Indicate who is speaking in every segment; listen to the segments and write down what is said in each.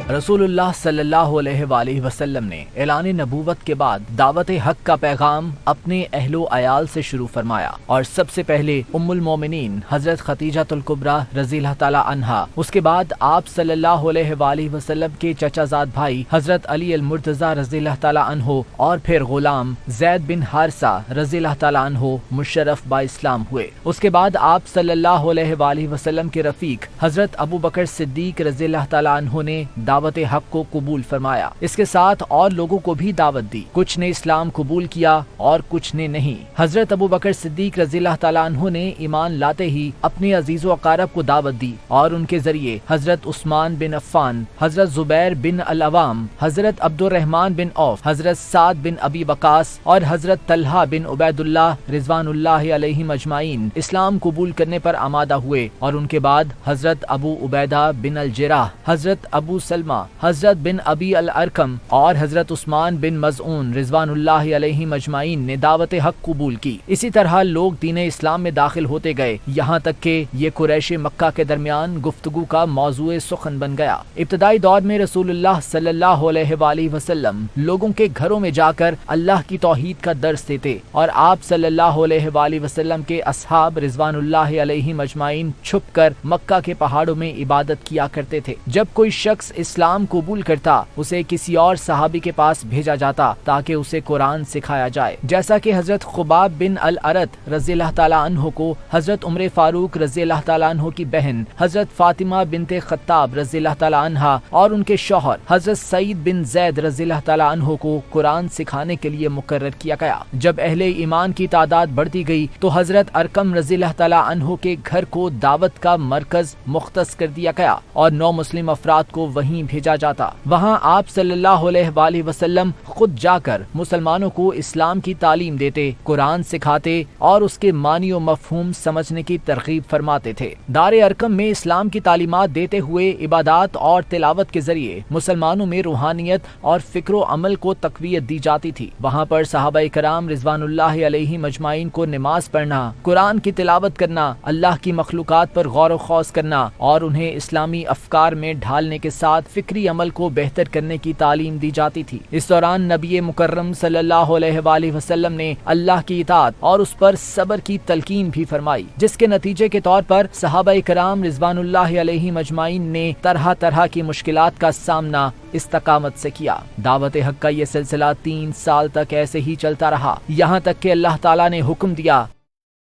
Speaker 1: रसूलुल्लाह सल्लल्लाहु अलैहि वआलिहि वसल्लम ने एलान नबूवत के बाद दावत हक का पैगाम अपने अहलो अयाल से शुरू फरमाया और सबसे पहले उम्मुल मोमिनीन हजरत खतीजतुल कुबरा रज़ियल्लाहु ताला अन्हा, उसके बाद आप सल्लल्लाहु अलैहि वआलिहि वसल्लम के चचाजाद भाई हजरत अली अल मुर्तज़ा रज़ियल्लाहु ताला अन्हो और फिर गुलाम ज़ैद बिन हारिसा रज़ियल्लाहु ताला अन्हो मुशर्रफ बा इस्लाम हुए। उसके बाद आप सल्लल्लाहु अलैहि वआलिहि वसल्लम के रफीक हजरत अबू बकर सिद्दीक रज़ियल्लाहु ताला अन्हो ने दावत हक को कबूल फरमाया। इसके साथ और लोगों को भी दावत दी, कुछ ने इस्लाम कबूल किया और कुछ ने नहीं। हजरत अबू बकर सिद्दीक रज़ियल्लाहु ताला अन्हो ने ईमान लाते ही अपने अजीज़ो अकारब को दावत दी और उनके जरिए हजरत उस्मान बिन अफ़्फ़ान, हजरत जुबैर बिन अल अवाम, हजरत अब्दुर्रहमान बिन औफ, हजरत साद बिन अबी वकास और हजरत तल्हा बिन उबैदुल्लाह रिज़वानुल्लाहि अलैहिम अजमाइन इस्लाम कबूल करने पर आमादा हुए। और उनके बाद हजरत अबू उबैदा बिन अल जराह, हजरत अबू सलमा, हजरत बिन अबी अल अरकम और हजरत उस्मान बिन मज़ऊन रिज़वानुल्लाहि अलैहिम अजमाइन ने दावत हक कबूल की। इसी तरह लोग दीन इस्लाम में दाखिल होते गए, यहाँ तक कि ये कुरैश मक्का के दरमियान गुफ्तगू का मौज़ूए सुखन बन गया। इब्तदाई दौर में रसूलुल्लाह सल्लल्लाहु अलैहि वसल्लम लोगों के घरों में जाकर अल्लाह की तौहीद का दर्स देते और आप सल्लल्लाहु अलैहि वसल्लम के असहाब रिज़वानुल्लाहि अलैहिम अजमाइन छुपकर मक्का के पहाड़ों में इबादत किया करते थे। जब कोई शख्स इस्लाम कबूल करता, उसे किसी और सहाबी के पास भेजा जाता ताकि उसे कुरान सिखाया जाए। जैसा कि हजरत खुबाब बिन अल अरत रज़ियल्लाहु ताला अन्हो को हजरत उमर फारूक रज़ियल्लाहु ताला अन्हो की बहन हजरत फातिमा बिनते खत्ताब रज़ियल्लाहु ताला अन्हा और उनके शौहर हजरत सईद बिन ज़ैद रज़ियल्लाहु ताला अन्हो को कुरान सिखाने के लिए मुकर्रर किया गया। जब अहले ईमान की तादाद बढ़ती गई तो हजरत अरकम रज़ियल्लाहु ताला अन्हो के घर को दावत का मरकज मुख्तस कर दिया गया और 9 मुस्लिम अफराद को वहीं भेजा जाता। वहाँ आप सल्लल्लाहु अलैहि वसल्लम खुद जाकर मुसलमानों को इस्लाम की तालीम देते, कुरान सिखाते और उसके मानी व मफहूम समझने की तरगीब फरमाते थे। दारे अरकम में इस्लाम की तालीमात देते हुए इबादत और तिलावत के जरिए मुसलमानों में रूहानियत और फिक्र अमल को तकवीयत दी जाती थी। वहाँ पर सहाबाए कराम रिज़वानुल्लाहि अलैहिम अजमाइन को नमाज पढ़ना, कुरान की तिलावत करना, अल्लाह की मखलूकात पर गौर व खौस करना और उन्हें इस्लामी अफकार में ढालने के साथ फिक्री अमल को बेहतर करने की तालीम दी जाती थी। इस दौरान नबी मुकर्रम सल्लल्लाहु अलैहि वसल्लम ने अल्लाह की इताअत और उस पर सब्र की तलकीन भी फरमाई, जिसके नतीजे के तौर पर सहाबाए कराम रिज़वानुल्लाहि अलैहिम अजमाइन ने तरह तरह की मुश्किलात का सामना इस्तकामत से किया। दावत हक का ये सिलसिला 3 साल तक ऐसे ही चलता रहा, यहाँ तक कि अल्लाह ताला ने हुक्म दिया,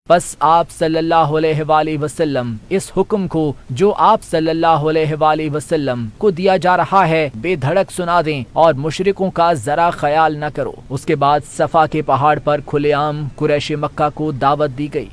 Speaker 1: बस आप सल्लल्लाहु अलैहि वसल्लम इस हुक्म को जो आप सल्लल्लाहु अलैहि वसल्लम को दिया जा रहा है बेधड़क सुना दें और मुशरिकों का जरा ख्याल न करो। उसके बाद सफा के पहाड़ पर खुलेआम कुरैश मक्का को दावत दी गई।